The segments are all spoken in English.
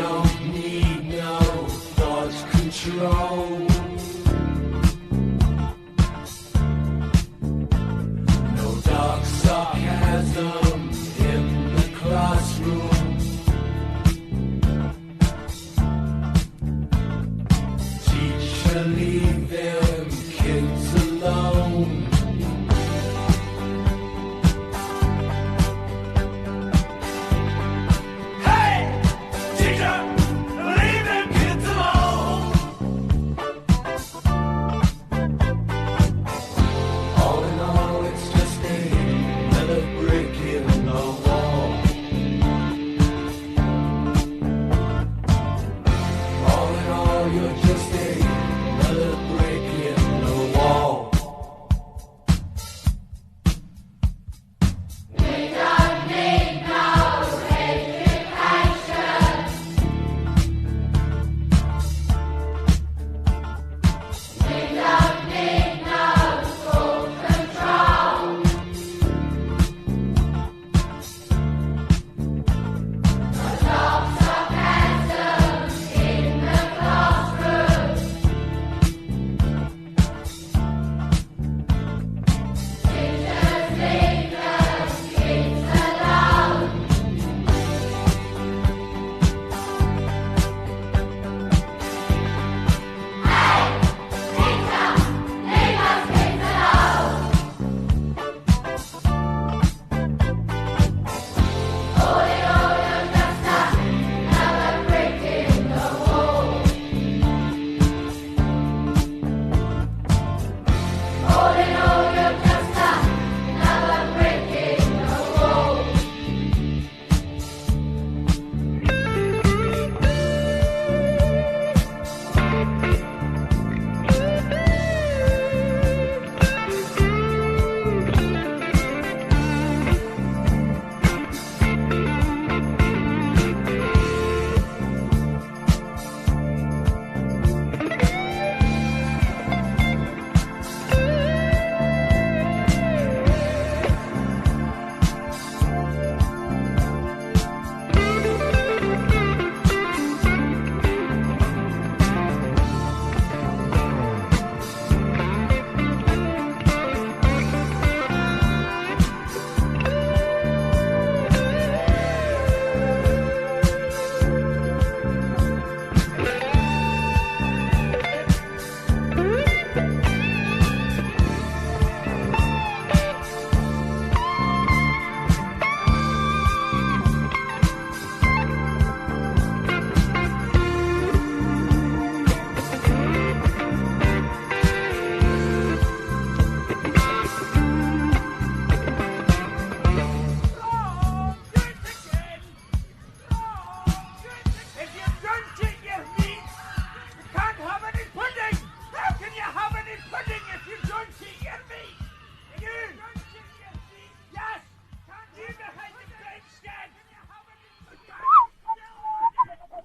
don't need no thought control. No dark sarcasm in the classroom. Teacher, leave them kids alone.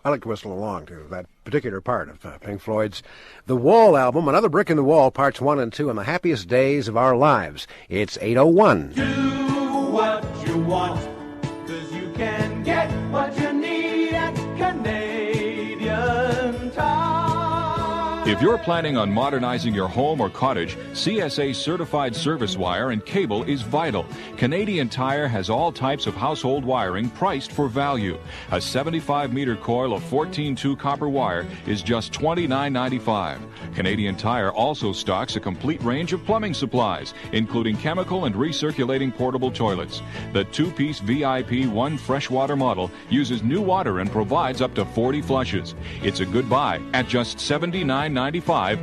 I like to whistle along to that particular part of Pink Floyd's The Wall album, Another Brick in the Wall, parts 1 and 2, and the happiest days of our lives. It's 8:01. Do what you want, 'cause you can get what you need at Canadian Tire. If you're planning on modernizing your home or cottage, CSA certified service wire and cable is vital. Canadian Tire has all types of household wiring priced for value. A 75-meter coil of 14-2 copper wire is just $29.95. Canadian Tire also stocks a complete range of plumbing supplies, including chemical and recirculating portable toilets. The two-piece VIP 1 freshwater model uses new water and provides up to 40 flushes. It's a good buy at just $79.95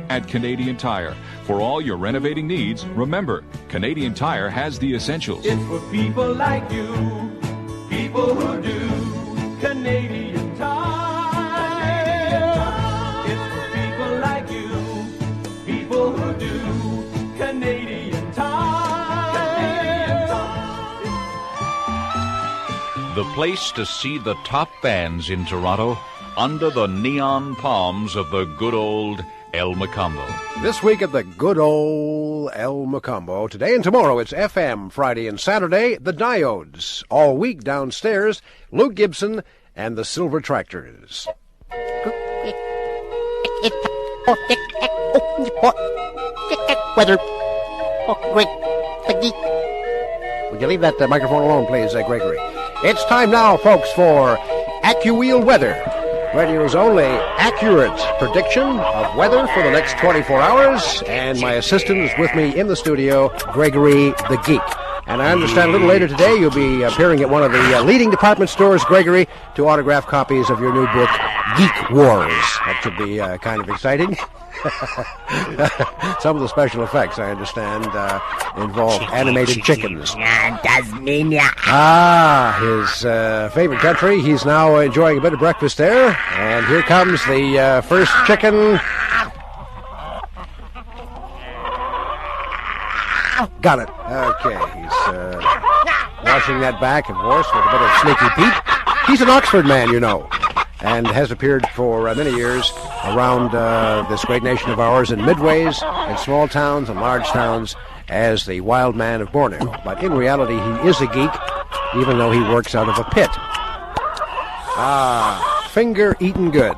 at Canadian Tire. For all your renovating needs, remember, Canadian Tire has the essentials. It's for people like you, people who do Canadian Tire. It's for people like you, people who do Canadian Tire. The place to see the top bands in Toronto under the neon palms of the good old El Macombo. This week at the good old El Macombo. Today and tomorrow it's FM. Friday and Saturday, the Diodes. All week downstairs, Luke Gibson and the Silver Tractors. Weather. Oh, great. Would you leave that microphone alone, please, Gregory? It's time now, folks, for AccuWheel Weather, radio's only accurate prediction of weather for the next 24 hours. And my assistant is with me in the studio, Gregory the Geek. And I understand a little later today you'll be appearing at one of the leading department stores, Gregory, to autograph copies of your new book, Geek Wars. That should be kind of exciting. Some of the special effects, I understand, involve animated chickens. Tasmania. His favorite country. He's now enjoying a bit of breakfast there. And here comes the first chicken. Got it. Okay, he's washing that back, of course, with a bit of Sneaky Pete. He's an Oxford man, you know, and has appeared for many years around this great nation of ours in midways, in small towns and large towns, as the wild man of Borneo. But in reality, he is a geek, even though he works out of a pit. Finger eating good.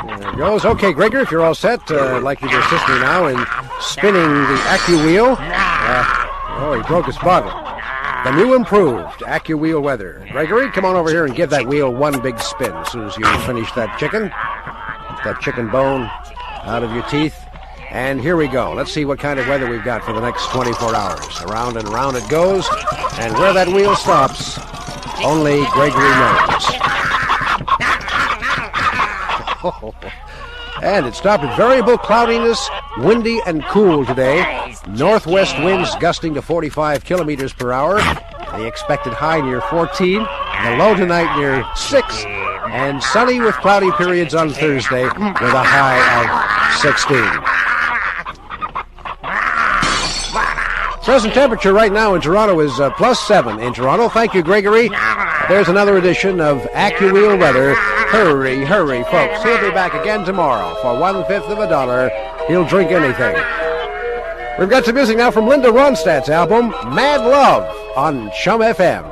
There it goes. Okay, Gregor, if you're all set, I'd like you to assist me now in spinning the AccuWheel. He broke his bottle. The new improved AccuWheel Weather. Gregory, come on over here and give that wheel one big spin as soon as you finish that chicken. Get that chicken bone out of your teeth. And here we go. Let's see what kind of weather we've got for the next 24 hours. Around and around it goes. And where that wheel stops, only Gregory knows. And it stopped at variable cloudiness, windy and cool today. Northwest winds gusting to 45 kilometers per hour. The expected high near 14. The low tonight near 6. And sunny with cloudy periods on Thursday with a high of 16. Present temperature right now in Toronto is +7 in Toronto. Thank you, Gregory. There's another edition of AccuWheel Weather. Hurry, hurry, folks. He'll be back again tomorrow for $0.00 He'll drink anything. We've got some music now from Linda Ronstadt's album, Mad Love, on CHUM FM.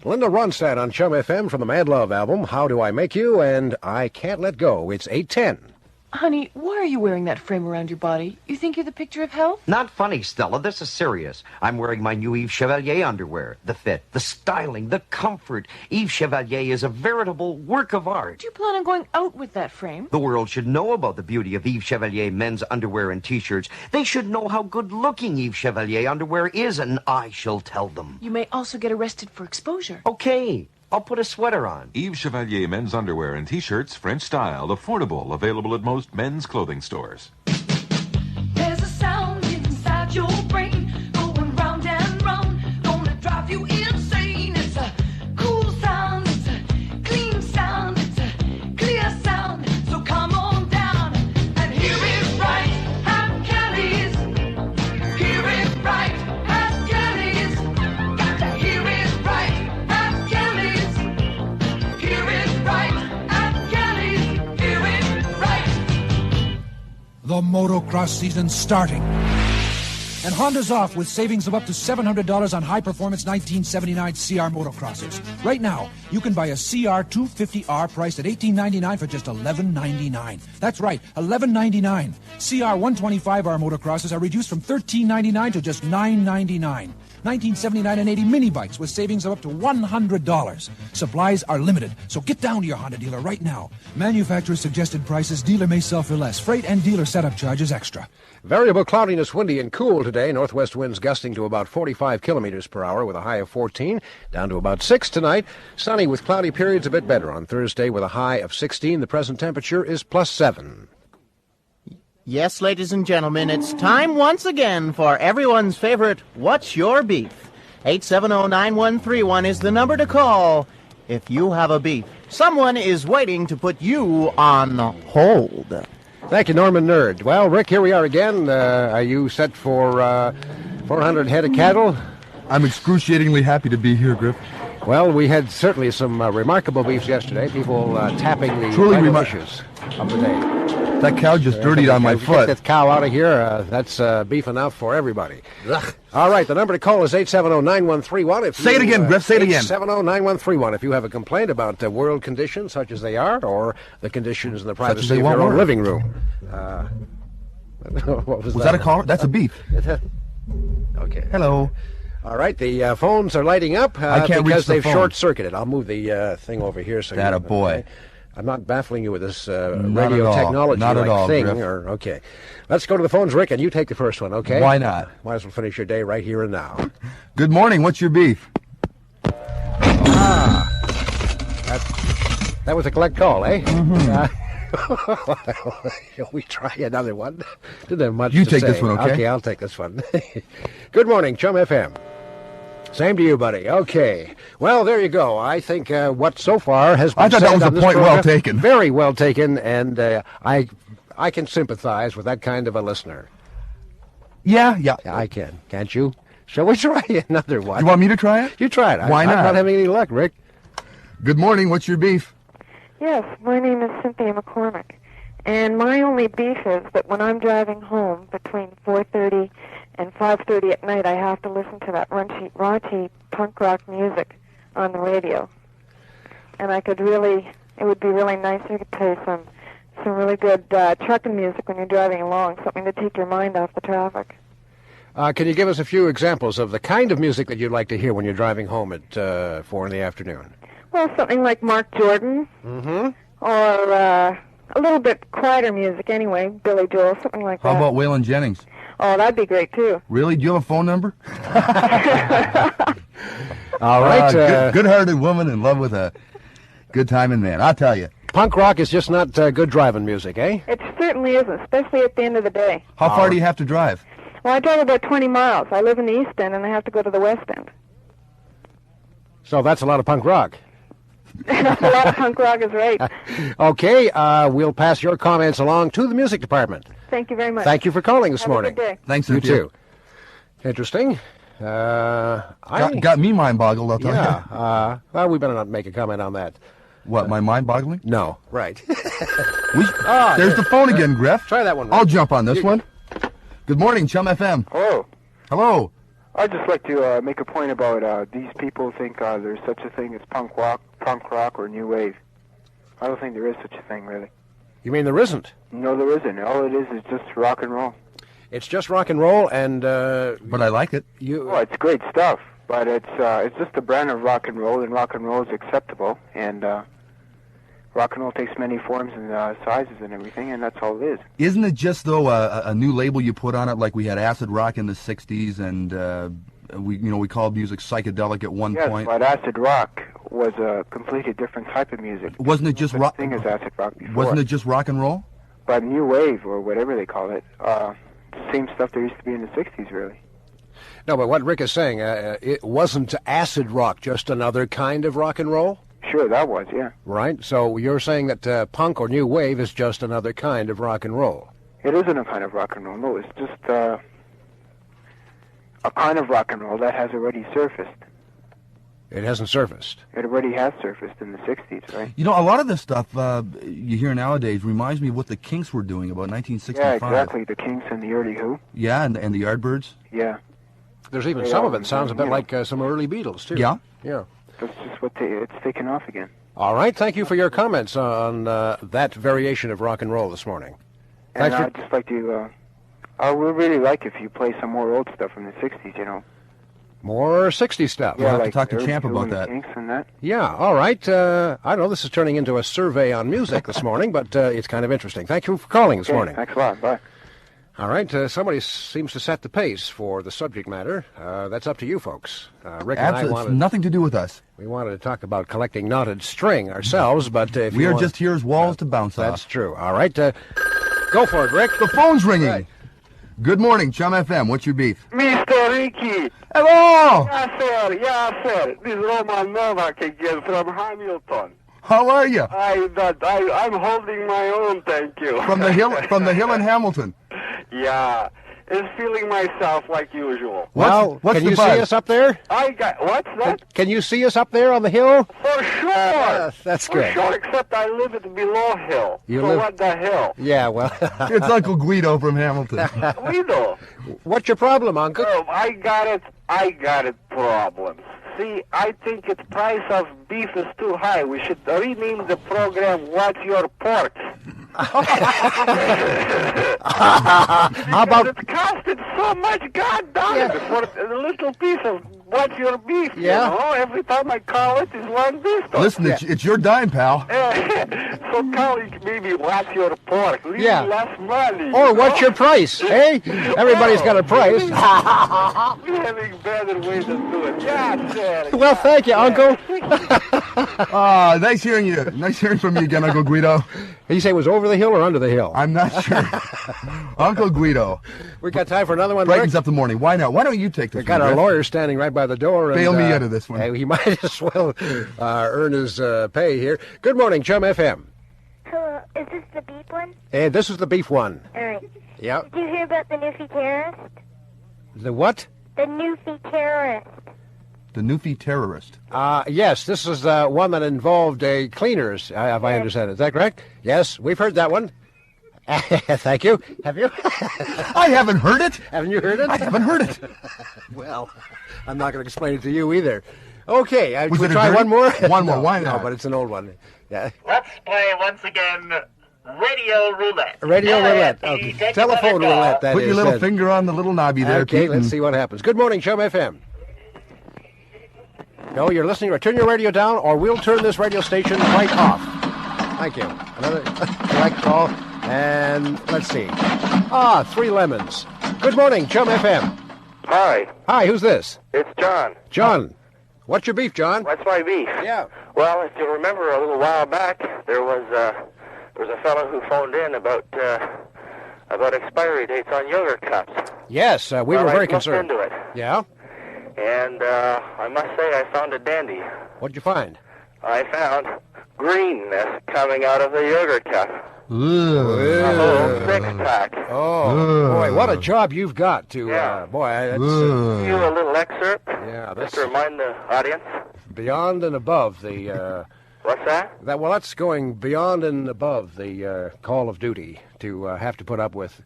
Linda Ronstadt on Chum FM from the Mad Love album, How Do I Make You? And I Can't Let Go. It's 8:10. Honey, why are you wearing that frame around your body? You think you're the picture of health? Not funny, Stella. This is serious. I'm wearing my new Yves Chevalier underwear. The fit, the styling, the comfort. Yves Chevalier is a veritable work of art. Do you plan on going out with that frame? The world should know about the beauty of Yves Chevalier men's underwear and T-shirts. They should know how good-looking Yves Chevalier underwear is, and I shall tell them. You may also get arrested for exposure. Okay, I'll put a sweater on. Yves Chevalier men's underwear and T-shirts, French style, affordable, available at most men's clothing stores. There's a sound inside your brain, going round and round, gonna drive you insane. It's a cool sound, it's a clean sound, it's a clear sound. So come on down and hear it right at Kelly's. Hear it right at Kelly's. Got to hear it right at Kelly's. Hear it right at Kelly's. Hear it right. The motocross season's starting. And Honda's off with savings of up to $700 on high-performance 1979 CR motocrossers. Right now, you can buy a CR 250R priced at $18.99 for just $11.99. That's right, $11.99. CR 125R motocrossers are reduced from $13.99 to just $9.99. 1979 and 80 mini bikes with savings of up to $100. Supplies are limited, so get down to your Honda dealer right now. Manufacturer's suggested prices, dealer may sell for less. Freight and dealer setup charges extra. Variable cloudiness, windy and cool today. Northwest winds gusting to about 45 kilometers per hour with a high of 14, down to about 6 tonight. Sunny with cloudy periods, a bit better on Thursday with a high of 16. The present temperature is +7. Yes, ladies and gentlemen, it's time once again for everyone's favorite What's Your Beef? 870-9131 is the number to call if you have a beef. Someone is waiting to put you on hold. Thank you, Norman Nerd. Well, Rick, here we are again. Are you set for 400 head of cattle? I'm excruciatingly happy to be here, Griff. Well, we had certainly some remarkable beefs yesterday. People tapping the fishes of the day. That cow just dirtied on my foot. Get that cow out of here. That's beef enough for everybody. Ugh. All right, the number to call is 870-9131. Say it again, Griff, say it again. 870-9131. If you have a complaint about world conditions, such as they are, or the conditions in the privacy of your own living room. What was that? Was that a caller? That's a beef. Okay. Hello. All right, the phones are lighting up I can't because reach the they've phone. short-circuited. I'll move the thing over here. So That a boy. Okay? I'm not baffling you with this Not radio at all. technology Not like at all, thing. Griff. Okay, let's go to the phones, Rick, and you take the first one, okay? Why not? Might as well finish your day right here and now. Good morning. What's your beef? That was a collect call, eh? Mm-hmm. Shall we try another one? Didn't have much You to take say. this one, okay? Okay, I'll take this one. Good morning, Chum FM. Same to you, buddy. Okay. Well, there you go. I think what so far has been I thought said that was on a this point well program, taken. Very well taken, and I can sympathize with that kind of a listener. Yeah. I can. Can't you? Shall we try another one? You want me to try it? You try it. Why not? I'm not having any luck, Rick. Good morning. What's your beef? Yes, my name is Cynthia McCormick, and my only beef is that when I'm driving home between 4:30 and 5:30 at night, I have to listen to that raunchy punk rock music on the radio. And it would be really nice if you could play some really good trucking music when you're driving along, something to take your mind off the traffic. Can you give us a few examples of the kind of music that you'd like to hear when you're driving home at 4 in the afternoon? Well, something like Mark Jordan, or a little bit quieter music anyway, Billy Joel, something like that. How about Waylon Jennings? Oh, that'd be great, too. Really? Do you have a phone number? All right. Good-hearted woman in love with a good-timing man. I'll tell you. Punk rock is just not good driving music, eh? It certainly isn't, especially at the end of the day. How far do you have to drive? Well, I drive about 20 miles. I live in the East End, and I have to go to the West End. So that's a lot of punk rock. That's a lot of punk rock is right. Okay, we'll pass your comments along to the music department. Thank you very much. Thank you for calling this Have morning. a good day. Thanks, You Cynthia. too. Interesting. Got me mind-boggled, I'll tell you. Well, we better not make a comment on that. What, my mind-boggling? No. Right. There's the phone again, Griff. Try that one. I'll jump on this one. Good morning, Chum FM. Hello. Hello. I'd just like to make a point about these people think there's such a thing as punk rock, or new wave. I don't think there is such a thing, really. You mean there isn't? No, there isn't. All it is just rock and roll. It's just rock and roll, and but I like it. Well, it's great stuff, but it's just a brand of rock and roll is acceptable, and rock and roll takes many forms and sizes and everything, and that's all it is. Isn't it just, though, a new label you put on it, like we had acid rock in the 60s, and we called music psychedelic at one point? Yes, but acid rock was a completely different type of music. Wasn't it just rock? Thing as acid rock before. Wasn't it just rock and roll? But new wave, or whatever they call it, same stuff there used to be in the 60s, really. No, but what Rick is saying, it wasn't acid rock, just another kind of rock and roll? Sure, that was, yeah. Right, so you're saying that punk or new wave is just another kind of rock and roll? It isn't a kind of rock and roll, no, it's just a kind of rock and roll that has already surfaced. It hasn't surfaced? It already has surfaced in the 60s, right? You know, a lot of this stuff you hear nowadays reminds me of what the Kinks were doing about 1965. Yeah, exactly, the Kinks and the early Who. Yeah, and the Yardbirds. Yeah. There's even some of it sounds a bit like some early Beatles, too. Yeah? Yeah. That's just what it's taken off again. All right, thank you for your comments on that variation of rock and roll this morning. And I'd just like to, I would really like if you play some more old stuff from the 60s, you know. More 60s stuff. We'll have to talk to Champ about that. And that. Yeah, all right. I don't know, this is turning into a survey on music this morning, but it's kind of interesting. Thank you for calling this morning. Thanks a lot. Bye. All right, somebody seems to set the pace for the subject matter. That's up to you folks. Rick and I wanted... It's nothing to do with us. We wanted to talk about collecting knotted string ourselves, but if we are just here as walls to bounce off. That's true. All right, go for it, Rick. The phone's ringing. Right. Good morning, Chum FM. What's your beef? Mr. Ricky. Hello. Yes, sir. This is Roman Novak again from Hamilton. How are you? I'm holding my own, thank you. From the hill in Hamilton. Yeah. Is feeling myself like usual. Well, can you see us up there? What's that? Can you see us up there on the hill? For sure. Yes, that's good. For sure, except I live at below hill. What the hell? Yeah, well. It's Uncle Guido from Hamilton. Guido. What's your problem, Uncle? Oh, I got it problems. See, I think the price of beef is too high. We should rename the program What's Your Pork? How about it costed so much, God damn it, for a little piece of What's Your Beef? Yeah. You know? Every time I call it is one beef. Listen, it's your dime, pal. So call it maybe What's Your Pork? Leave less money. Or what's your price? Hey, everybody's got a price. We're having better ways to do it. Yeah, sir. Well, thank you, Uncle. Nice hearing you. Nice hearing from you again, Uncle Guido. Did you say it was over the hill or under the hill? I'm not sure. Uncle Guido. We got time for another one, Brightens Rick? up the morning. Why not? Why don't you take this We got our lawyer standing right by the door. Bail me out of this one. He might as well earn his pay here. Good morning, Chum FM. Hello, is this the beef one? This is the beef one. All right. Yeah. Did you hear about the Newfie terrorist? The what? The Newfie terrorist. The Newfie terrorist. Yes, this is one that involved cleaners, if I understand it. Is that correct? Yes, we've heard that one. Thank you. Have you? I haven't heard it. Haven't you heard it? I haven't heard it. Well, I'm not going to explain it to you either. Okay, Was we it try one more? One more, why not? No, but it's an old one. Yeah. Let's play once again Radio Roulette. Radio Roulette. Okay. Telephone roulette, that Put is. your little finger on the little knobby there, Okay, Pete. let's see what happens. Good morning, Chum FM. No, you're listening. Or turn your radio down, or we'll turn this radio station right off. Thank you. Another correct call. And let's see. 3 lemons. Good morning, Chum FM. Hi. Hi, who's this? It's John. John. What's your beef, John? What's my beef? Yeah. Well, if you remember a little while back, there was a fellow who phoned in about expiry dates on yogurt cups. Yes, we were very concerned. I looked into it. Yeah? And I must say I found a dandy. What'd you find? I found greenness coming out of the yogurt cup. Ooh. A whole 6-pack. Oh, boy, what a job you've got to, boy. That's, you a little excerpt? Yeah, that's... Just to remind the audience. Beyond and above the... What's that? Well, that's going beyond and above the call of duty to have to put up with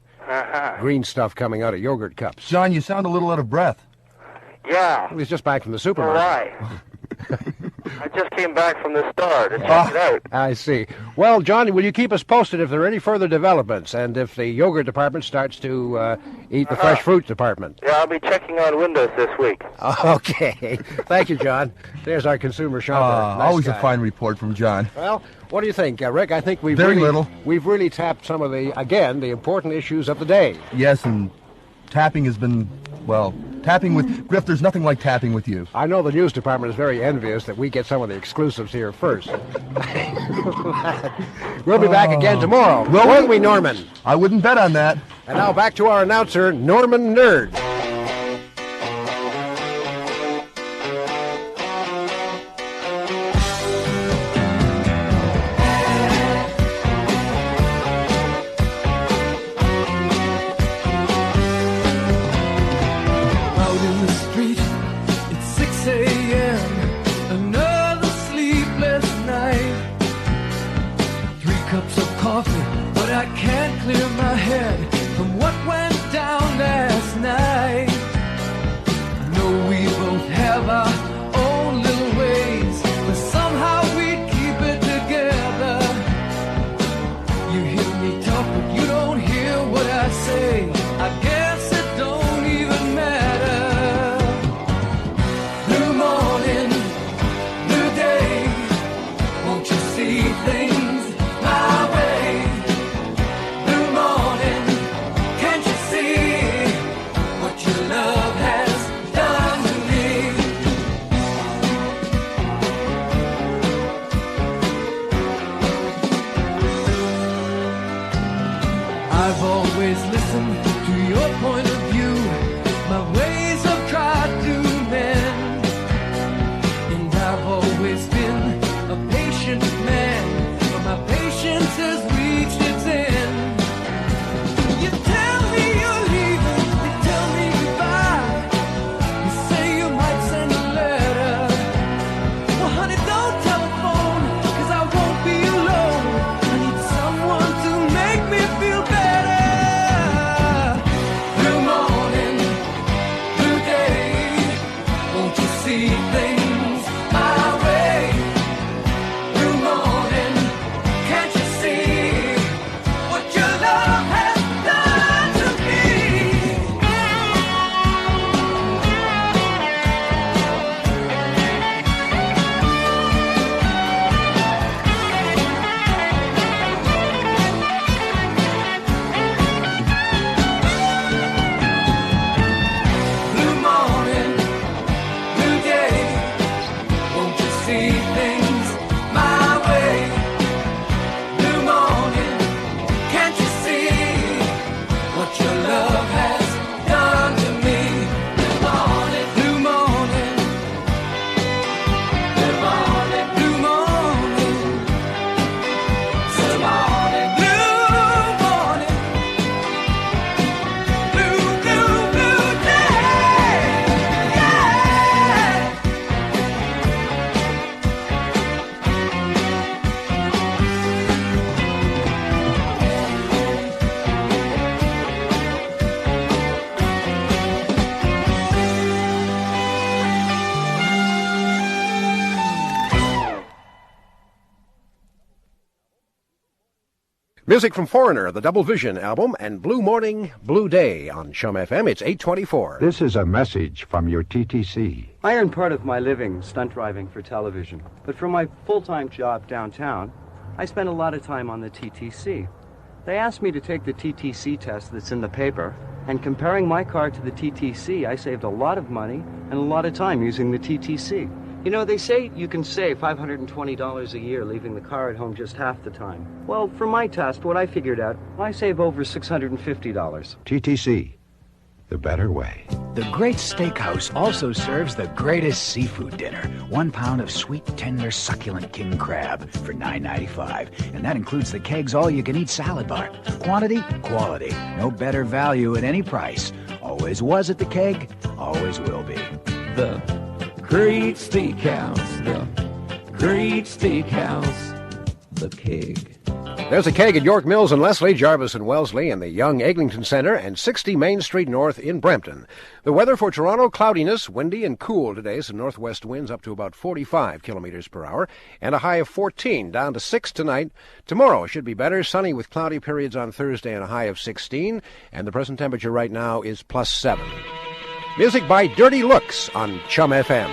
green stuff coming out of yogurt cups. John, you sound a little out of breath. Yeah. He was just back from the So supermarket. I just came back from the store to check it out. I see. Well, John, will you keep us posted if there are any further developments and if the yogurt department starts to eat the fresh fruit department? Yeah, I'll be checking on windows this week. Okay. Thank you, John. There's our consumer shopper. Nice Always guy. a fine report from John. Well, what do you think, Rick? I think we've really tapped some of the important issues of the day. Yes, and tapping has been, tapping with Griff, there's nothing like tapping with you. I know the news department is very envious that we get some of the exclusives here first. We'll be back again tomorrow. Won't we, Norman? I wouldn't bet on that. And now back to our announcer, Norman Nerd. Music from Foreigner, the Double Vision album, and Blue Morning, Blue Day on CHUM FM. It's 8:24. This is a message from your TTC. I earn part of my living stunt driving for television, but for my full-time job downtown, I spend a lot of time on the TTC. They asked me to take the TTC test that's in the paper, and comparing my car to the TTC, I saved a lot of money and a lot of time using the TTC. You know, they say you can save $520 a year leaving the car at home just half the time. Well, for my test, what I figured out, I save over $650. TTC, the better way. The Great Steakhouse also serves the greatest seafood dinner. 1 pound of sweet, tender, succulent king crab for $9.95. And that includes the Keg's all-you-can-eat salad bar. Quantity, quality. No better value at any price. Always was at the Keg, always will be. The Great Steakhouse, the Great Steakhouse, the Keg. There's a keg at York Mills and Leslie, Jarvis and Wellesley, and the Young Eglinton Center, and 60 Main Street North in Brampton. The weather for Toronto, cloudiness, windy and cool today. Some northwest winds up to about 45 kilometers per hour, and a high of 14, down to 6 tonight. Tomorrow should be better, sunny with cloudy periods on Thursday and a high of 16, and the present temperature right now is +7. Music by Dirty Looks on CHUM FM.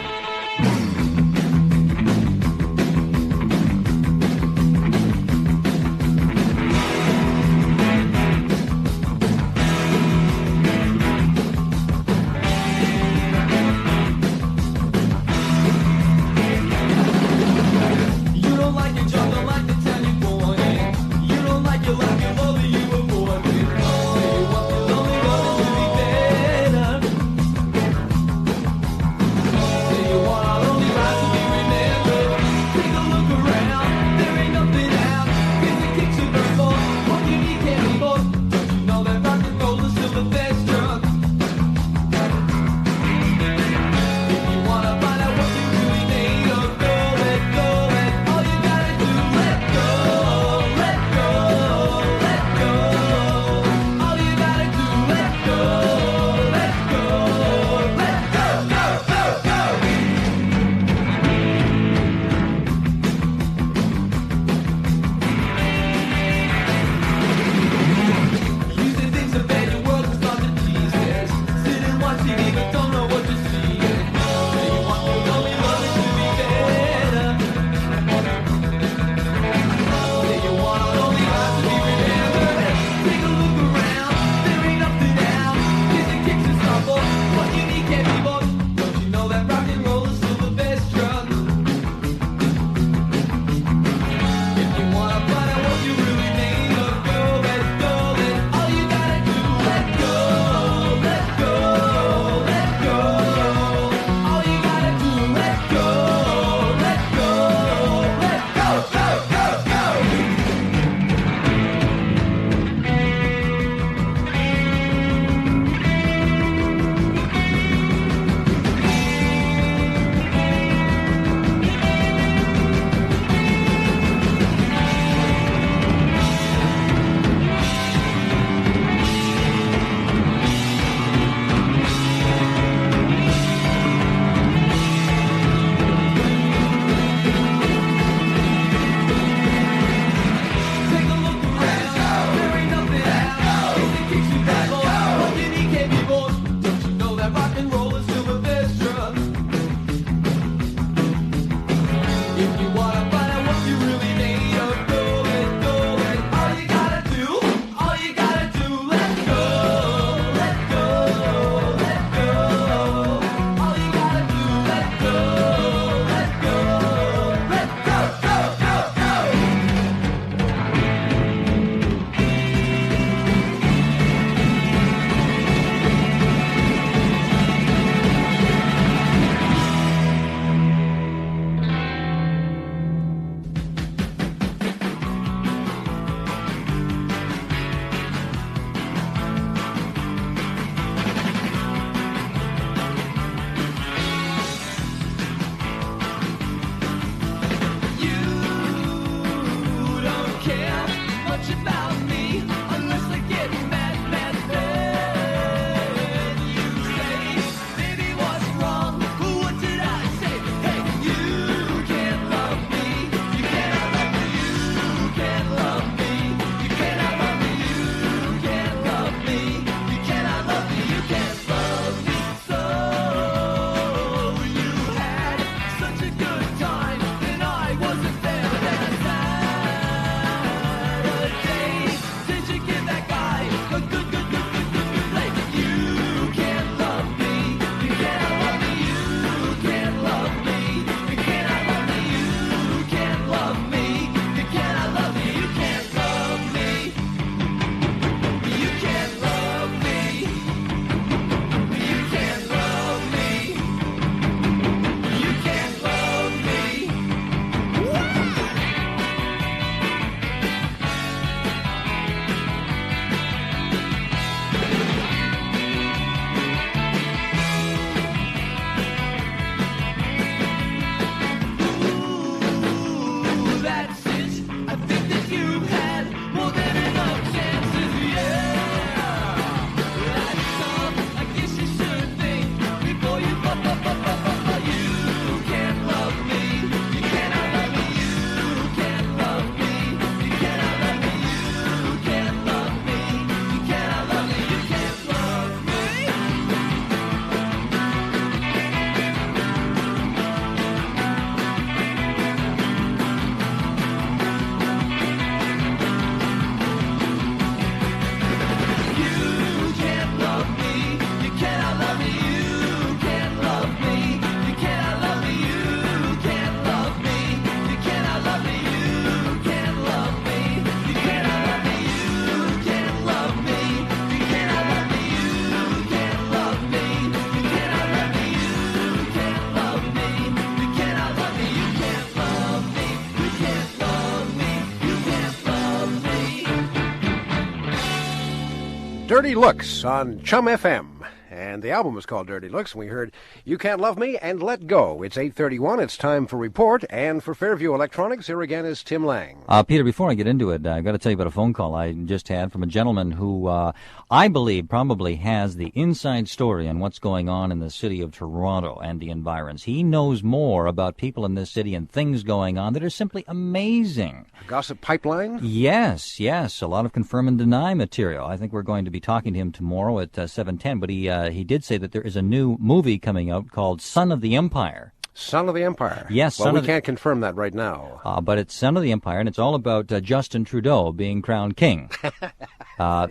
Dirty Looks on CHUM FM. And the album was called Dirty Looks, and we heard You Can't Love Me and Let Go. It's 8:31. It's time for Report. And for Fairview Electronics, here again is Tim Lang. Peter, before I get into it, I've got to tell you about a phone call I just had from a gentleman who I believe probably has the inside story on what's going on in the city of Toronto and the environs. He knows more about people in this city and things going on that are simply amazing. A gossip pipeline? Yes. A lot of confirm and deny material. I think we're going to be talking to him tomorrow at 7:10, but he did say that there is a new movie coming out called Son of the Empire. Son of the Empire? Yes. Well, we can't confirm that right now. But it's Son of the Empire, and it's all about Justin Trudeau being crowned king.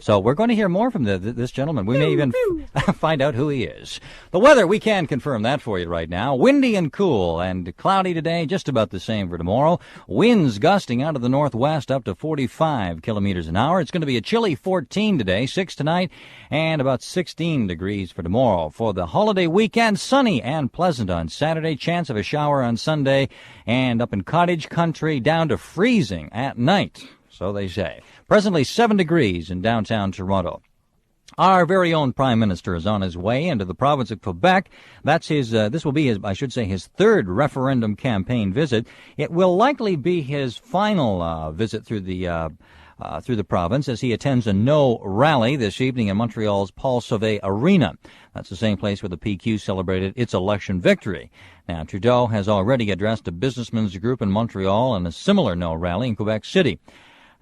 So we're going to hear more from this gentleman. We may even find out who he is. The weather, we can confirm that for you right now. Windy and cool and cloudy today, just about the same for tomorrow. Winds gusting out of the northwest up to 45 kilometers an hour. It's going to be a chilly 14 today, 6 tonight, and about 16 degrees for tomorrow. For the holiday weekend, sunny and pleasant on Saturday. Chance of a shower on Sunday, and up in cottage country down to freezing at night, so they say. Presently 7 degrees in downtown Toronto. Our very own Prime Minister is on his way into the province of Quebec. That's this will be his third referendum campaign visit. It will likely be his final visit through the province as he attends a no rally this evening in Montreal's Paul Sauvé Arena. That's the same place where the PQ celebrated its election victory. Now, Trudeau has already addressed a businessmen's group in Montreal and a similar no rally in Quebec City.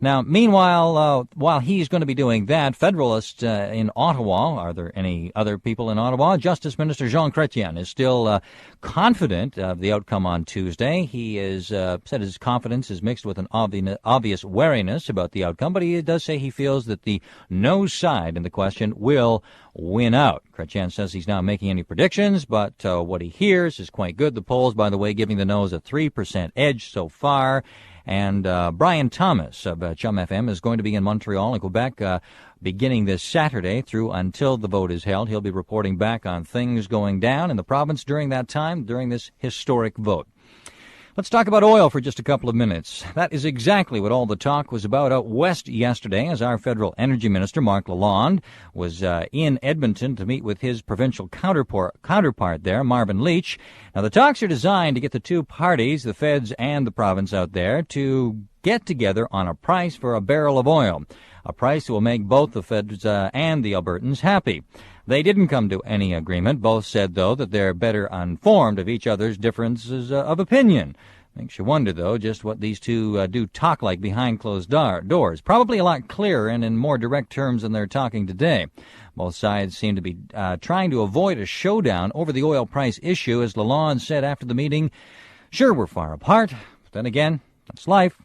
Now, meanwhile, while he's going to be doing that, Federalists in Ottawa, are there any other people in Ottawa? Justice Minister Jean Chrétien is still confident of the outcome on Tuesday. He is said his confidence is mixed with an obvious wariness about the outcome, but he does say he feels that the no side in the question will win out. Chrétien says he's not making any predictions, but what he hears is quite good. The polls, by the way, giving the no's a 3% edge so far. And Brian Thomas of CHUM FM is going to be in Montreal and Quebec beginning this Saturday through until the vote is held. He'll be reporting back on things going down in the province during that time, during this historic vote. Let's talk about oil for just a couple of minutes. That is exactly what all the talk was about out west yesterday as our federal energy minister, Marc Lalonde, was in Edmonton to meet with his provincial counterpart there, Marvin Leach. Now, the talks are designed to get the two parties, the feds and the province out there, to get together on a price for a barrel of oil, a price that will make both the feds and the Albertans happy. They didn't come to any agreement. Both said, though, that they're better informed of each other's differences of opinion. Makes you wonder, though, just what these two do talk like behind closed doors. Probably a lot clearer and in more direct terms than they're talking today. Both sides seem to be trying to avoid a showdown over the oil price issue, as Lalonde said after the meeting. Sure, we're far apart, but then again, that's life.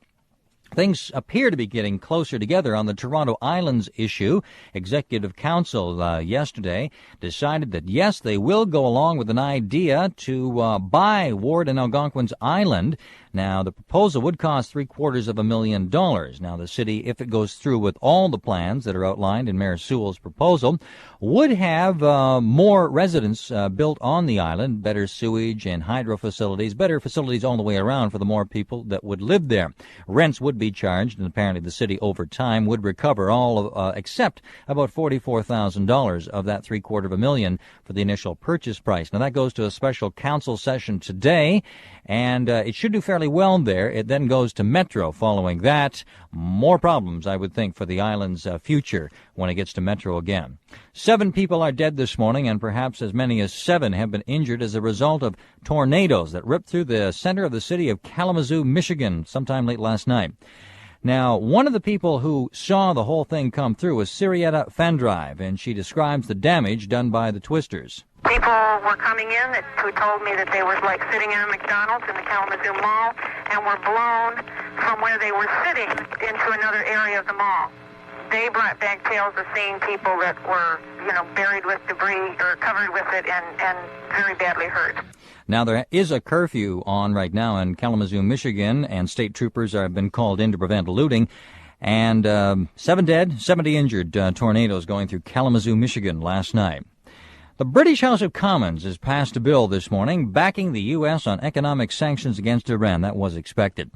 Things appear to be getting closer together on the Toronto Islands issue. Executive Council yesterday decided that, yes, they will go along with an idea to buy Ward and Algonquin's Island. Now, the proposal would cost $750,000. Now, the city, if it goes through with all the plans that are outlined in Mayor Sewell's proposal, would have more residents built on the island, better sewage and hydro facilities, better facilities all the way around for the more people that would live there. Rents would be charged, and apparently the city over time would recover all except about $44,000 of that $750,000 for the initial purchase price. Now, that goes to a special council session today, and it should do fairly well there. It then goes to Metro following that. More problems, I would think, for the island's future when it gets to Metro again. 7 people are dead this morning, and perhaps as many as 7 have been injured as a result of tornadoes that ripped through the center of the city of Kalamazoo, Michigan, sometime late last night. Now, one of the people who saw the whole thing come through was Sirietta Fandrive, and she describes the damage done by the twisters. People were coming in who told me that they were like sitting in a McDonald's in the Kalamazoo Mall and were blown from where they were sitting into another area of the mall. They brought back tales of seeing people that were, buried with debris or covered with it and very badly hurt. Now, there is a curfew on right now in Kalamazoo, Michigan, and state troopers have been called in to prevent looting. And 7 dead, 70 injured tornadoes going through Kalamazoo, Michigan last night. The British House of Commons has passed a bill this morning backing the U.S. on economic sanctions against Iran. That was expected.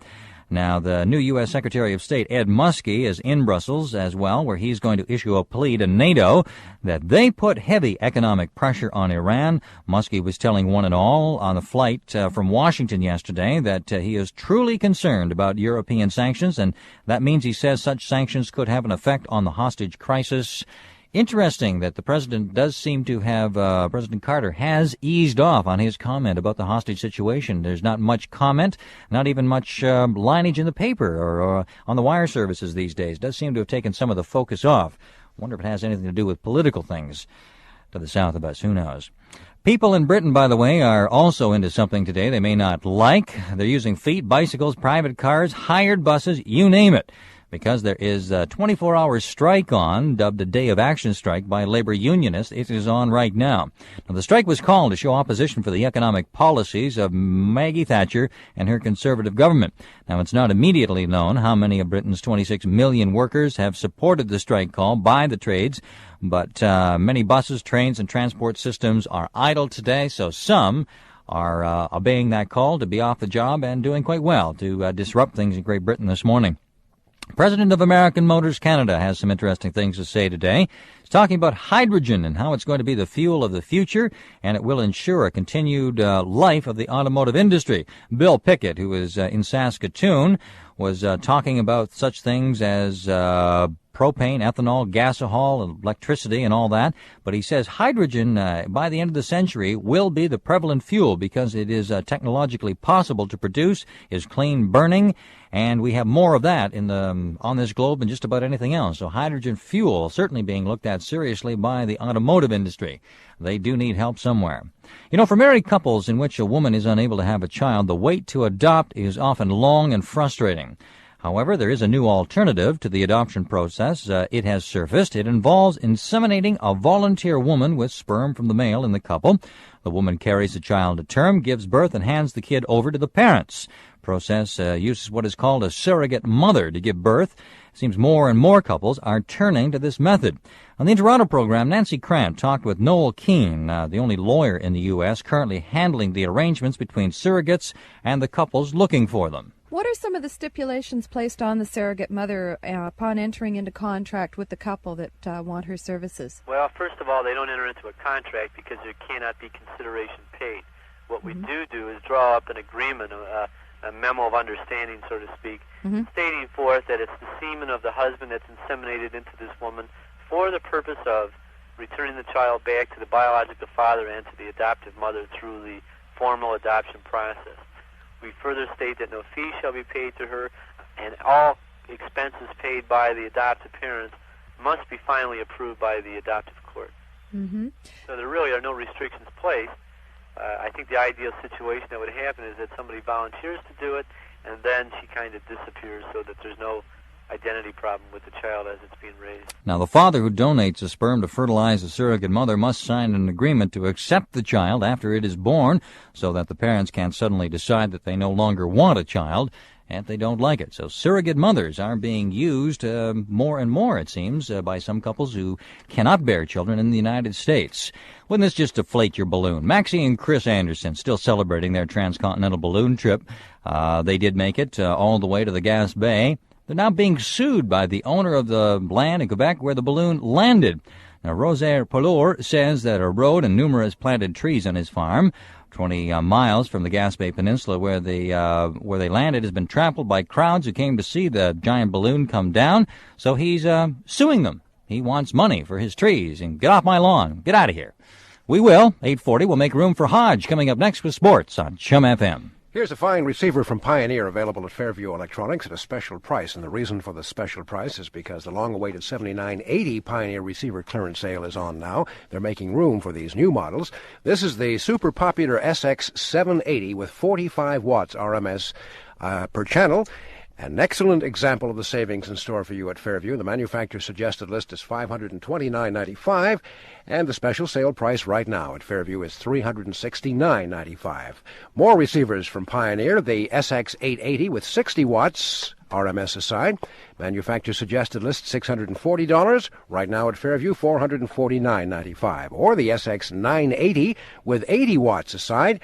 Now, the new U.S. Secretary of State, Ed Muskie, is in Brussels as well, where he's going to issue a plea to NATO that they put heavy economic pressure on Iran. Muskie was telling one and all on the flight from Washington yesterday that he is truly concerned about European sanctions, and that means he says such sanctions could have an effect on the hostage crisis. Interesting that the president does seem to have, President Carter has eased off on his comment about the hostage situation. There's not much comment, not even much lineage in the paper or on the wire services these days. Does seem to have taken some of the focus off. Wonder if it has anything to do with political things to the south of us. Who knows? People in Britain, by the way, are also into something today they may not like. They're using feet, bicycles, private cars, hired buses, you name it, because there is a 24-hour strike on, dubbed a Day of Action strike by labor unionists. It is on right now. Now, the strike was called to show opposition for the economic policies of Maggie Thatcher and her Conservative government. Now, it's not immediately known how many of Britain's 26 million workers have supported the strike call by the trades, but many buses, trains, and transport systems are idle today, so some are obeying that call to be off the job and doing quite well to disrupt things in Great Britain this morning. President of American Motors Canada has some interesting things to say today. He's talking about hydrogen and how it's going to be the fuel of the future, and it will ensure a continued life of the automotive industry. Bill Pickett, who is in Saskatoon, was talking about such things as propane, ethanol, gasohol, electricity, and all that. But he says hydrogen, by the end of the century, will be the prevalent fuel because it is technologically possible to produce, is clean burning, and we have more of that on this globe than just about anything else. So hydrogen fuel certainly being looked at seriously by the automotive industry. They do need help somewhere. You know, for married couples in which a woman is unable to have a child, the wait to adopt is often long and frustrating. However, there is a new alternative to the adoption process. It has surfaced. It involves inseminating a volunteer woman with sperm from the male in the couple. The woman carries the child to term, gives birth, and hands the kid over to the parents. Process uses what is called a surrogate mother to give birth. It seems more and more couples are turning to this method. On the Toronto program, Nancy Krant talked with Noel Keane, the only lawyer in the U.S. currently handling the arrangements between surrogates and the couples looking for them. What are some of the stipulations placed on the surrogate mother upon entering into contract with the couple that want her services? Well, first of all, they don't enter into a contract because there cannot be consideration paid. What we do is draw up an agreement, a memo of understanding, so to speak, stating forth that it's the semen of the husband that's inseminated into this woman for the purpose of returning the child back to the biological father and to the adoptive mother through the formal adoption process. We further state that no fee shall be paid to her, and all expenses paid by the adoptive parents must be finally approved by the adoptive court. So there really are no restrictions placed. I think the ideal situation that would happen is that somebody volunteers to do it, and then she kind of disappears so that there's no identity problem with the child as it's being raised. Now, the father who donates the sperm to fertilize the surrogate mother must sign an agreement to accept the child after it is born so that the parents can't suddenly decide that they no longer want a child and they don't like it. So surrogate mothers are being used more and more, it seems, by some couples who cannot bear children in the United States. Wouldn't this just deflate your balloon? Maxie and Chris Anderson still celebrating their transcontinental balloon trip. They did make it all the way to the Gas Bay. They're now being sued by the owner of the land in Quebec where the balloon landed. Now, Rosaire Poulor says that a road and numerous planted trees on his farm, 20 miles from the Gaspé Peninsula where they landed, has been trampled by crowds who came to see the giant balloon come down. So he's suing them. He wants money for his trees. And get off my lawn. Get out of here. We will. 8:40. We'll make room for Hodge coming up next with sports on CHUM FM. Here's a fine receiver from Pioneer available at Fairview Electronics at a special price. And the reason for the special price is because the long-awaited $79.80 Pioneer receiver clearance sale is on now. They're making room for these new models. This is the super popular SX780 with 45 watts RMS per channel. An excellent example of the savings in store for you at Fairview. The manufacturer's suggested list is $529.95, and the special sale price right now at Fairview is $369.95. More receivers from Pioneer, the SX880 with 60 watts RMS aside. Manufacturer's suggested list $640. Right now at Fairview, $449.95. Or the SX980 with 80 watts aside.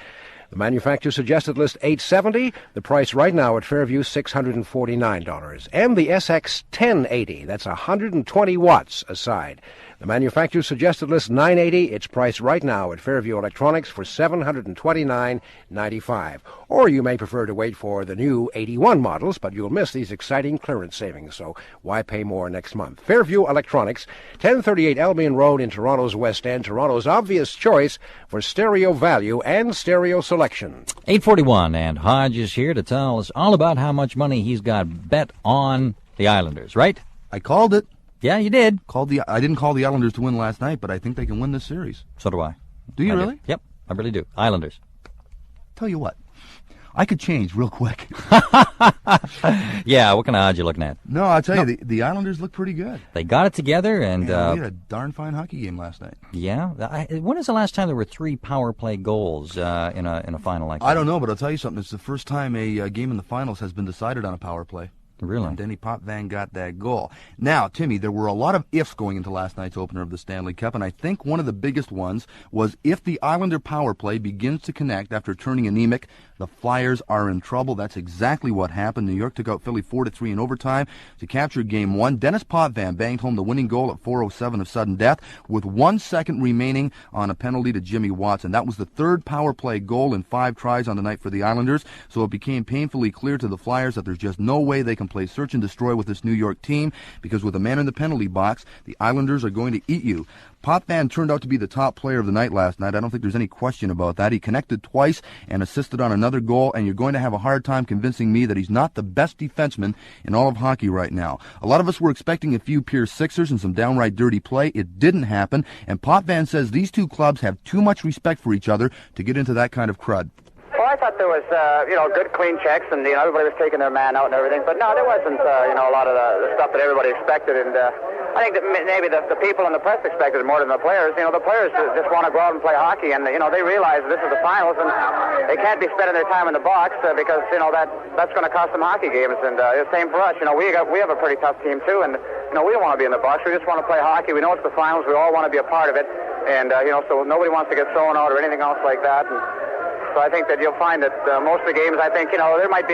The The manufacturer's suggested list $870. The price right now at Fairview $649. And the SX 1080. That's 120 watts a side. The manufacturer's suggested list $980. Its price right now at Fairview Electronics for $729.95. Or you may prefer to wait for the new 81 models, but you'll miss these exciting clearance savings, so why pay more next month? Fairview Electronics, 1038 Albion Road in Toronto's West End, Toronto's obvious choice for stereo value and stereo selection. 8:41, and Hodge is here to tell us all about how much money he's got bet on the Islanders, right? I called it. Yeah, you did. I didn't call the Islanders to win last night, but I think they can win this series. So do I. Do you really? Yep, I really do. Islanders. Tell you what, I could change real quick. Yeah, what kind of odds you looking at? No, I'll tell you, the Islanders look pretty good. They got it together, and we had a darn fine hockey game last night. Yeah, when is the last time there were 3 power play goals in a final like that? I don't know, but I'll tell you something. It's the first time a game in the finals has been decided on a power play. Really? And Denny Potvin got that goal. Now, Timmy, there were a lot of ifs going into last night's opener of the Stanley Cup, and I think one of the biggest ones was if the Islander power play begins to connect after turning anemic, the Flyers are in trouble. That's exactly what happened. New York took out Philly 4-3 in overtime to capture Game 1. Dennis Potvin banged home the winning goal at 4:07 of sudden death with 1 second remaining on a penalty to Jimmy Watson. That was the 3rd power play goal in 5 tries on the night for the Islanders, so it became painfully clear to the Flyers that there's just no way they can play search and destroy with this New York team, because with a man in the penalty box, the Islanders are going to eat you. Potvin turned out to be the top player of the night last night. I don't think there's any question about that. He connected twice and assisted on another goal, and you're going to have a hard time convincing me that he's not the best defenseman in all of hockey right now. A lot of us were expecting a few Pierce Sixers and some downright dirty play. It didn't happen, and Potvin says these two clubs have too much respect for each other to get into that kind of crud. Well, I thought there was, good clean checks, and, everybody was taking their man out and everything. But, no, there wasn't, a lot of the stuff that everybody expected. And I think that maybe the people in the press expected it more than the players. The players just want to go out and play hockey, and, they realize this is the finals, and they can't be spending their time in the box because, that's going to cost them hockey games. And the same for us. We have a pretty tough team, too, and, we don't want to be in the box. We just want to play hockey. We know it's the finals. We all want to be a part of it. And, so nobody wants to get thrown out or anything else like that. And, so I think that you'll find that most of the games, I think, there might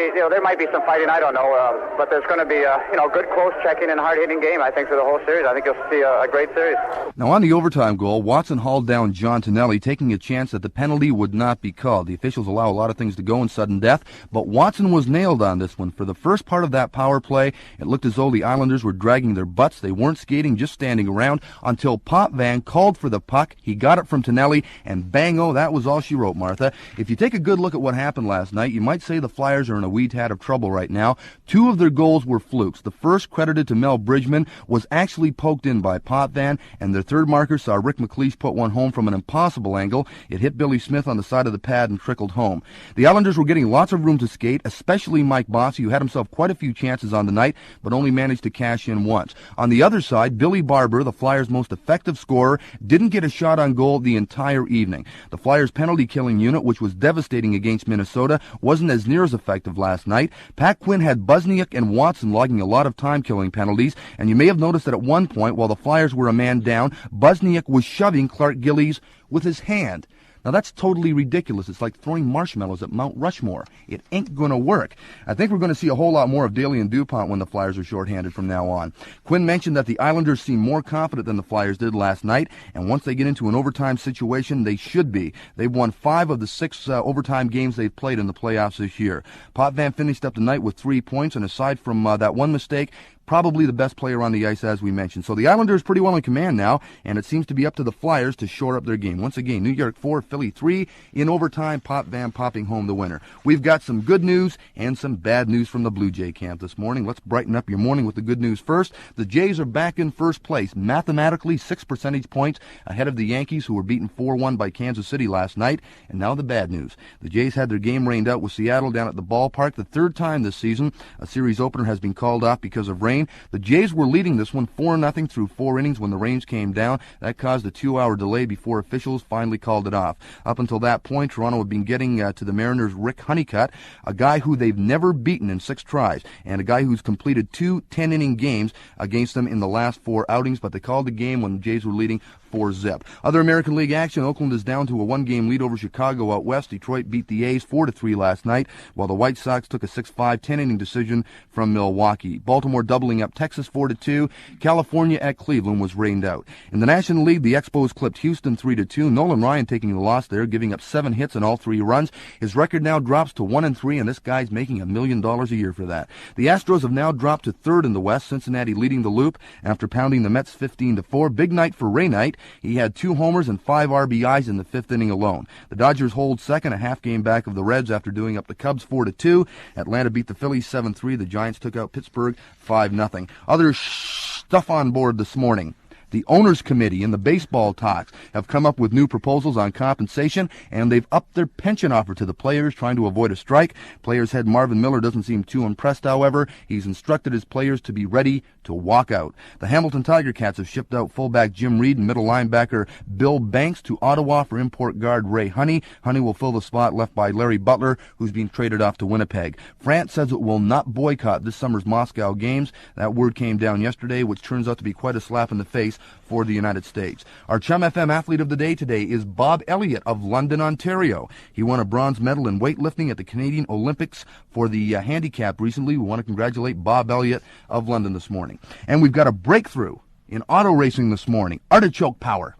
be some fighting. I don't know, but there's going to be good close checking and hard hitting game. I think for the whole series. I think you'll see a great series. Now on the overtime goal, Watson hauled down John Tonelli, taking a chance that the penalty would not be called. The officials allow a lot of things to go in sudden death, but Watson was nailed on this one. For the first part of that power play, it looked as though the Islanders were dragging their butts. They weren't skating, just standing around until Potvin called for the puck. He got it from Tonelli, and bang-o, that was all she wrote, Martha. If you take a good look at what happened last night, you might say the Flyers are in a wee tad of trouble right now. 2 of their goals were flukes. The first, credited to Mel Bridgman, was actually poked in by Potvin, and their third marker saw Rick McLeish put one home from an impossible angle. It hit Billy Smith on the side of the pad and trickled home. The Islanders were getting lots of room to skate, especially Mike Bossy, who had himself quite a few chances on the night, but only managed to cash in once. On the other side, Billy Barber, the Flyers' most effective scorer, didn't get a shot on goal the entire evening. The Flyers' penalty-killing unit, which was devastating against Minnesota, wasn't as near as effective last night. Pat Quinn had Busniuk and Watson logging a lot of time-killing penalties, and you may have noticed that at one point, while the Flyers were a man down, Busniuk was shoving Clark Gillies with his hand. Now, that's totally ridiculous. It's like throwing marshmallows at Mount Rushmore. It ain't going to work. I think we're going to see a whole lot more of Daly and DuPont when the Flyers are shorthanded from now on. Quinn mentioned that the Islanders seem more confident than the Flyers did last night, and once they get into an overtime situation, they should be. They've won 5 of the 6 overtime games they've played in the playoffs this year. Potvin finished up the night with 3 points, and aside from that one mistake, probably the best player on the ice, as we mentioned. So the Islanders pretty well in command now, and it seems to be up to the Flyers to shore up their game. Once again, New York 4, Philly 3. In overtime, Potvin popping home the winner. We've got some good news and some bad news from the Blue Jay camp this morning. Let's brighten up your morning with the good news first. The Jays are back in first place, mathematically 6 percentage points ahead of the Yankees, who were beaten 4-1 by Kansas City last night. And now the bad news. The Jays had their game rained out with Seattle down at the ballpark. The 3rd time this season a series opener has been called off because of rain. The Jays were leading this one 4-0 through 4 innings when the rains came down. That caused a 2-hour delay before officials finally called it off. Up until that point, Toronto had been getting to the Mariners' Rick Honeycutt, a guy who they've never beaten in 6 tries, and a guy who's completed 2 10-inning games against them in the last 4 outings, but they called the game when the Jays were leading 4-zip. Other American League action, Oakland is down to a 1-game lead over Chicago out west. Detroit beat the A's 4-3 last night, while the White Sox took a 6-5 10-inning decision from Milwaukee. Baltimore doubling up Texas 4-2. California at Cleveland was rained out. In the National League, the Expos clipped Houston 3-2. Nolan Ryan taking the loss there, giving up 7 hits and all 3 runs. His record now drops to 1-3, and this guy's making $1 million a year for that. The Astros have now dropped to 3rd in the West, Cincinnati leading the Loop after pounding the Mets 15-4. Big night for Ray Knight. He had 2 homers and 5 RBIs in the 5th inning alone. The Dodgers hold second, a half game back of the Reds after doing up the Cubs 4-2. Atlanta beat the Phillies 7-3. The Giants took out Pittsburgh 5-0. Other stuff on board this morning. The owners committee and the baseball talks have come up with new proposals on compensation, and they've upped their pension offer to the players, trying to avoid a strike. Players head Marvin Miller doesn't seem too impressed, however. He's instructed his players to be ready to walk out. The Hamilton Tiger Cats have shipped out fullback Jim Reed and middle linebacker Bill Banks to Ottawa for import guard Ray Honey. Honey will fill the spot left by Larry Butler, who's been traded off to Winnipeg. France says it will not boycott this summer's Moscow Games. That word came down yesterday, which turns out to be quite a slap in the face for the United States. Our Chum FM athlete of the day today is Bob Elliott of London, Ontario. He won a bronze medal in weightlifting at the Canadian Olympics for the handicap recently. We want to congratulate Bob Elliott of London this morning. And we've got a breakthrough in auto racing this morning. Artichoke power.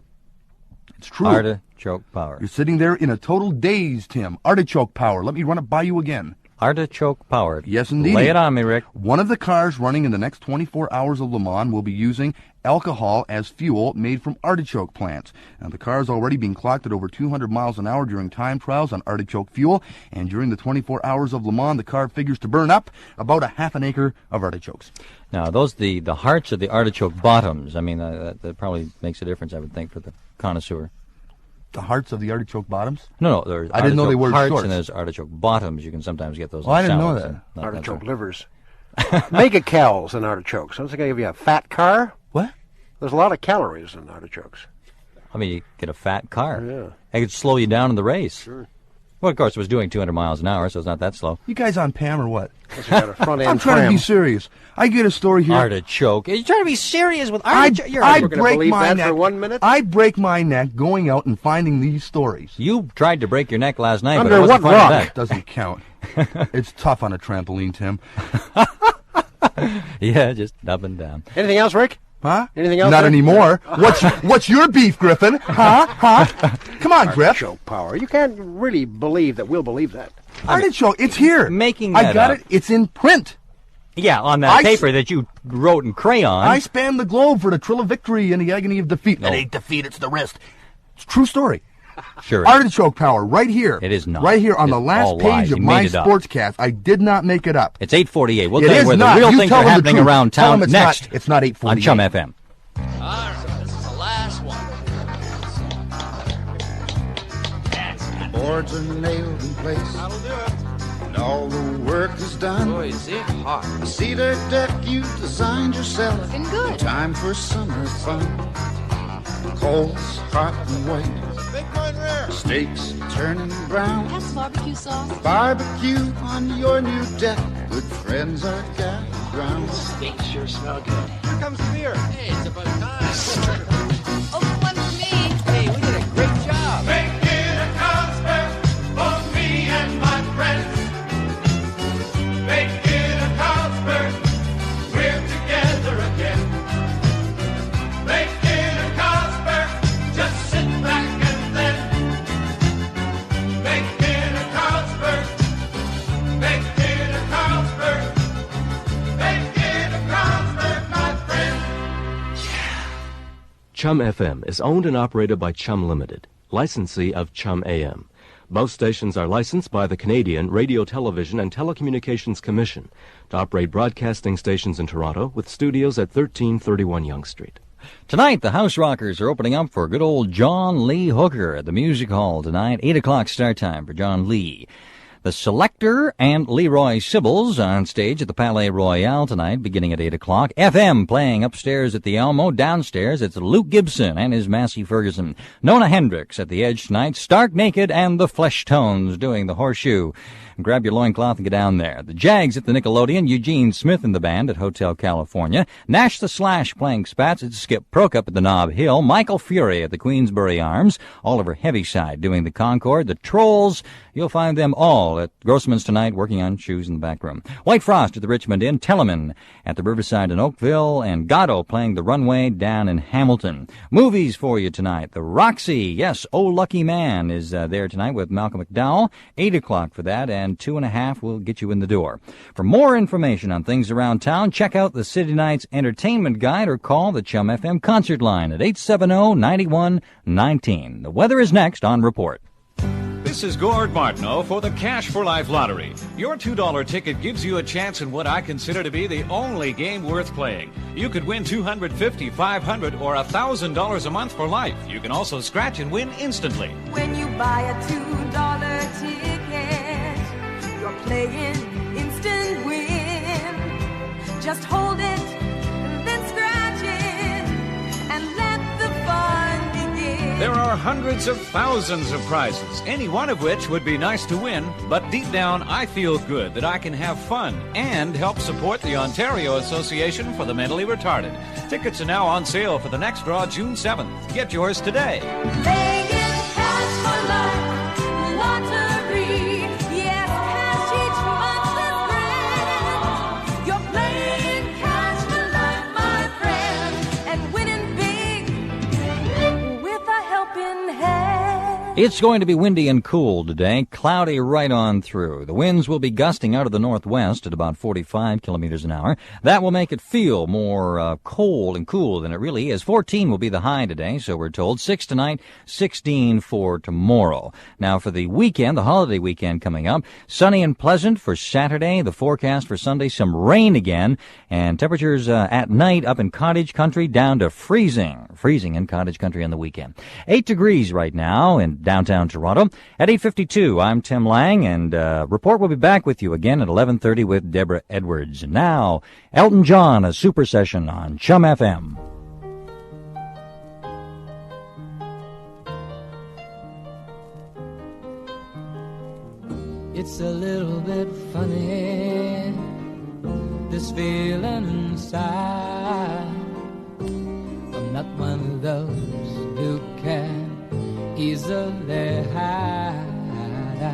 It's true. Artichoke power. You're sitting there in a total daze, Tim. Artichoke power. Let me run it by you again. Artichoke powered. Yes, indeed. Lay it on me, Rick. One of the cars running in the next 24 hours of Le Mans will be using alcohol as fuel made from artichoke plants. Now, the car has already been clocked at over 200 miles an hour during time trials on artichoke fuel, and during the 24 hours of Le Mans, the car figures to burn up about a half an acre of artichokes. Now, those the hearts of the artichoke bottoms. I mean, that probably makes a difference, I would think, for the connoisseur. The hearts of the artichoke bottoms? No, there's I didn't know they were hearts shorts. And there's artichoke bottoms. You can sometimes get those. Oh, I didn't know salads that. Artichoke livers. Mega cals in artichokes. Sounds like I give you a fat car. What? There's a lot of calories in artichokes. I mean, you get a fat car. Yeah. It could slow you down in the race. Sure. Well, of course, it was doing 200 miles an hour, so it's not that slow. You guys on Pam or what? Got a front end I'm trying to be serious. I get a story here. Artichoke. Are you trying to be serious with artichoke? I We're gonna break believe my that neck for 1 minute? I break my neck going out and finding these stories. You tried to break your neck last night, Under but it wasn't what part of rock? that. Doesn't count. It's tough on a trampoline, Tim. Yeah, just up and down. Anything else, Rick? Huh? Anything else? Not Rick? anymore. What's your beef, Griffin? Huh? Come on, Griff. Artichoke power. You can't really believe that we'll believe that. Artichoke. It's here. Making that I got up. it. It's in print. Yeah, on that paper that you wrote in crayon. I spanned the globe for the thrill of victory and the agony of defeat. No. It ain't defeat, it's the wrist. It's a true story. Sure. Artichoke power, right here. It is not. Right here on the It's last all lies. page of You my made it up. sportscast. I did not make it up. It's 8:48. We'll It tell you is where not. the real You things tell are them the happening truth. around Tell town them it's next. not. It's not 8:48. On Chum FM. All right, this is the last one. The boards are nailed in place. That'll do it. And all the work is done. Boy, is it hot. A cedar deck you designed yourself. Looking good. Time for summer fun. Coals hot and white. Big one rear. Steaks turning brown. Have some barbecue sauce. Barbecue on your new deck. Good friends are gathered round. Steaks sure smell good. Here comes the beer. Hey, it's about time. Open one for me. Hey, we did a great job. Make it a concert for me and my friends. Make it a concert. We're together again. Make it a concert. Just sit back and then. Make it a concert. Make it a concert. Make it a concert, my friend. CHUM FM is owned and operated by CHUM Limited, licensee of CHUM AM. Both stations are licensed by the Canadian Radio, Television and Telecommunications Commission to operate broadcasting stations in Toronto with studios at 1331 Yonge Street. Tonight, the House Rockers are opening up for good old John Lee Hooker at the Music Hall tonight. 8 o'clock start time for John Lee. The Selector and Leroy Sibbles on stage at the Palais Royale tonight, beginning at 8 o'clock. FM playing upstairs at the Elmo. Downstairs, it's Luke Gibson and his Massey Ferguson. Nona Hendricks at the Edge tonight. Stark Naked and the Flesh Tones doing the Horseshoe. Grab your loincloth and get down there. The Jags at the Nickelodeon. Eugene Smith and the band at Hotel California. Nash the Slash playing spats at Skip Prokop at the Nob Hill. Michael Fury at the Queensbury Arms. Oliver Heaviside doing the Concord. The Trolls, you'll find them all at Grossman's tonight working on shoes in the back room. White Frost at the Richmond Inn. Telemann at the Riverside in Oakville. And Gatto playing the Runway down in Hamilton. Movies for you tonight. The Roxy, yes, Oh Lucky Man is there tonight with Malcolm McDowell. 8 o'clock for that, and 2.5 will get you in the door. For more information on things around town, check out the City Nights Entertainment Guide or call the Chum FM concert line at 870-9119. The weather is next on Report. This is Gord Martineau for the Cash for Life Lottery. Your $2 ticket gives you a chance in what I consider to be the only game worth playing. You could win $250, $500, or $1,000 a month for life. You can also scratch and win instantly. When you buy a $2 ticket, you're playing instant win. Just hold it, then scratch it, and let the fun begin. There are hundreds of thousands of prizes, any one of which would be nice to win, but deep down I feel good that I can have fun and help support the Ontario Association for the Mentally Retarded. Tickets are now on sale for the next draw June 7th. Get yours today. Playing Cash for Life Lottery. Yes, cash each month is grand. You're playing Cash for Life, my friend, and winning big with a helping hand. It's going to be windy and cool today, cloudy right on through. The winds will be gusting out of the northwest at about 45 kilometers an hour. That will make it feel more cold and cool than it really is. 14 will be the high today, so we're told. 6 tonight, 16 for tomorrow. Now for the weekend, the holiday weekend coming up, sunny and pleasant for Saturday. The forecast for Sunday, some rain again, and temperatures at night up in cottage country down to freezing in cottage country on the weekend. 8 degrees right now in downtown Toronto. At 8:52, I'm Tim Lang, and Report will be back with you again at 11:30 with Deborah Edwards. And now, Elton John, a super session on Chum FM. It's a little bit funny, this feeling inside. I'm not one of those who can easily hide. I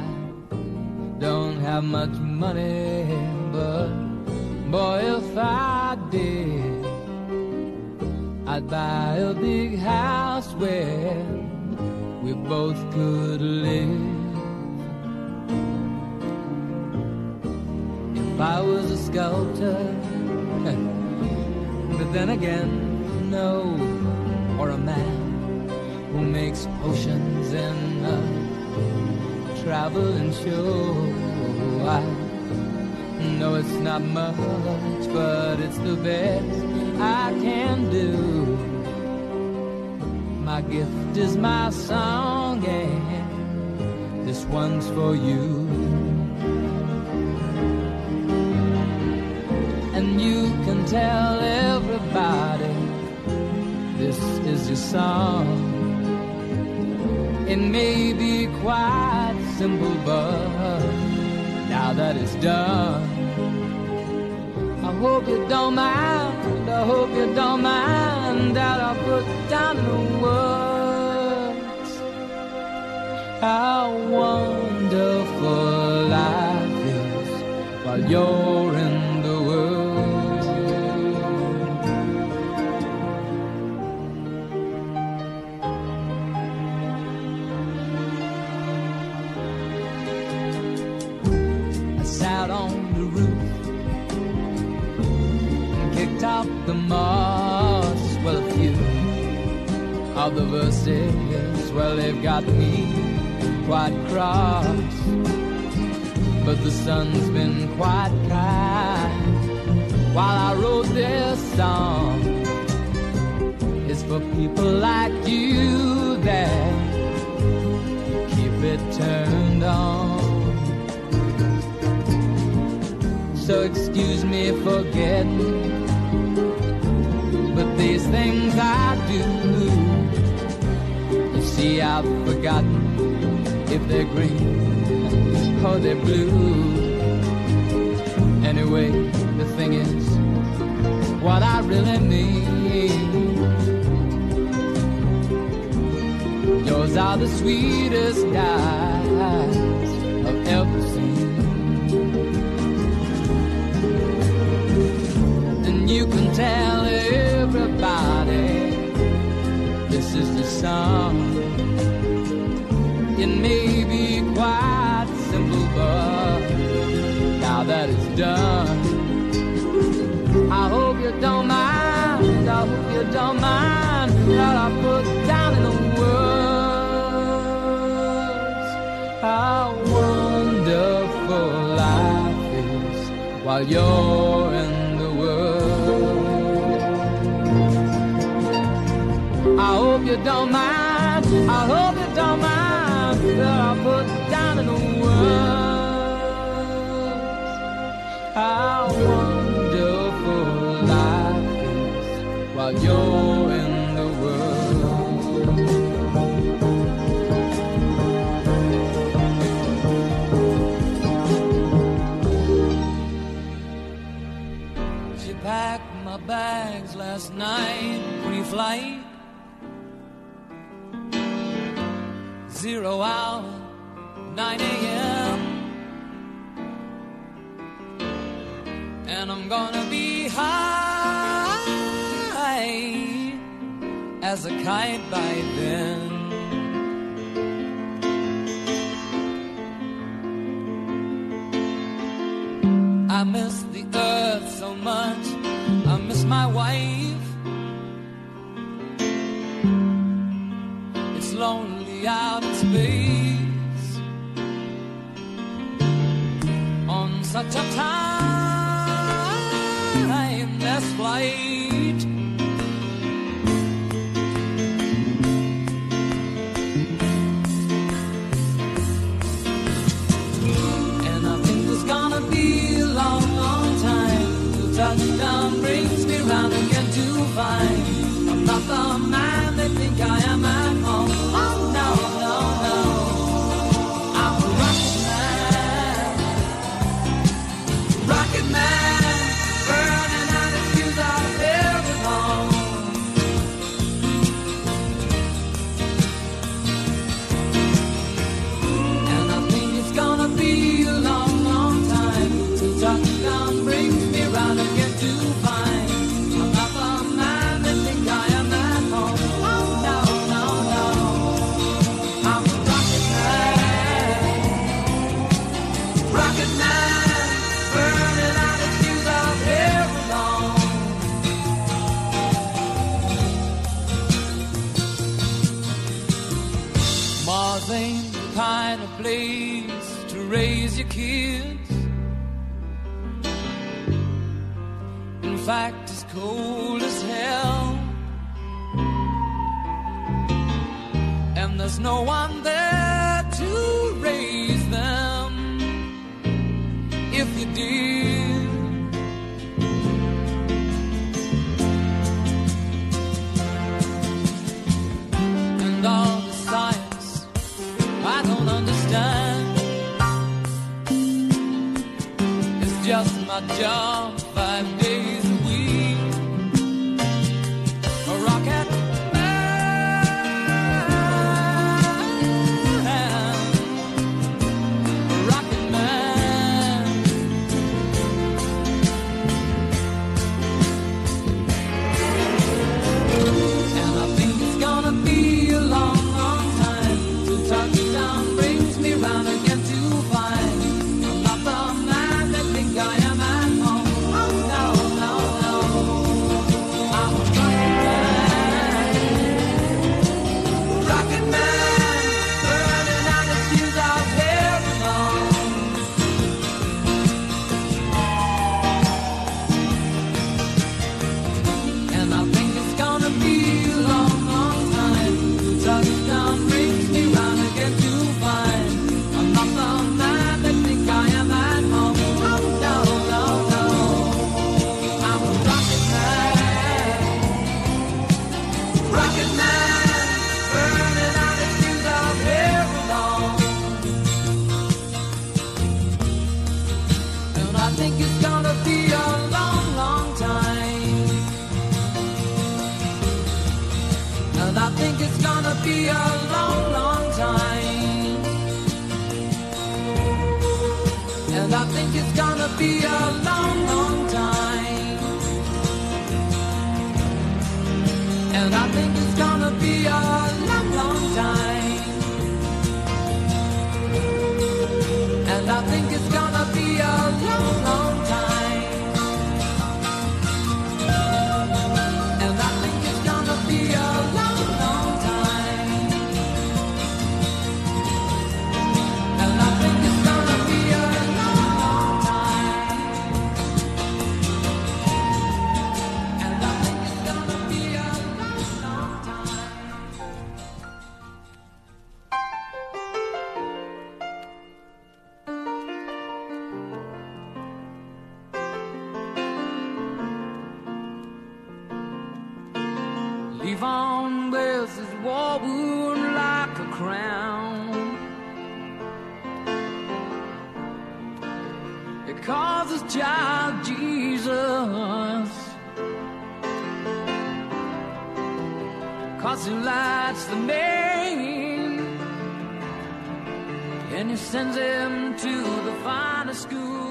don't have much money, but boy, if I did, I'd buy a big house where we both could live. If I was a sculptor, but then again, no, or a man who makes potions in a traveling show. I know it's not much, but it's the best I can do. My gift is my song, and this one's for you. And you can tell everybody this is your song. It may be quite simple, but now that it's done, I hope you don't mind, I hope you don't mind that I put down in words how wonderful life is while you're in the world. Out on the roof and kicked out the moss. Well, a few of the verses, well, they've got me quite cross, but the sun's been quite kind while I wrote this song. It's for people like you that keep it turned on. so excuse me for getting. But these things I do, you see I've forgotten if they're green or they're blue. Anyway, the thing is, what I really mean, yours are the sweetest eyes I've ever seen. And you can tell everybody this is the song. It may be quite simple, but now that it's done, I hope you don't mind, I hope you don't mind that I put down in the words how wonderful life is while you're in the world. I hope you don't mind, I hope you don't mind that I put down in the words how wonderful life is while you're in the world. She packed my bags last night, pre-flight, 0 hour, 9 a.m. And I'm gonna be high as a kite by then. I miss the earth so much, I miss my wife. It's lonely out in space on such a timeless flight. And I think it's gonna be a long, long time till touchdown brings me round again to find I'm not the man they think I am at home. Oh no, no, no, I'm a rocket man, burning out the fuse out of every home. And I think it's gonna be a long, long time till touchdown brings me round again to find I'm not the man they think I am at home. Oh no, no, no, I'm a rocket man, burning out the fuse out of every home. Mars ain't the kind of place to raise your kids. In fact, it's cold as hell, and there's no one there to raise them if you did. And all the science I don't understand, it's just my job 5 days a week. A rocket man, a rocket man. And I think it's gonna be a long, long time till touchdown brings me round again to find I'm not the man that think I am at home. Oh And I think it's gonna be a long, long time. And I think it's gonna be a long, long time. And I think it's gonna be a long, long time. And I think it's gonna be a long, long time. And I think it's gonna be a long, long time. Levon wears his war wound like a crown. He calls his child Jesus, 'cause he likes the name, and he sends him to the finest school.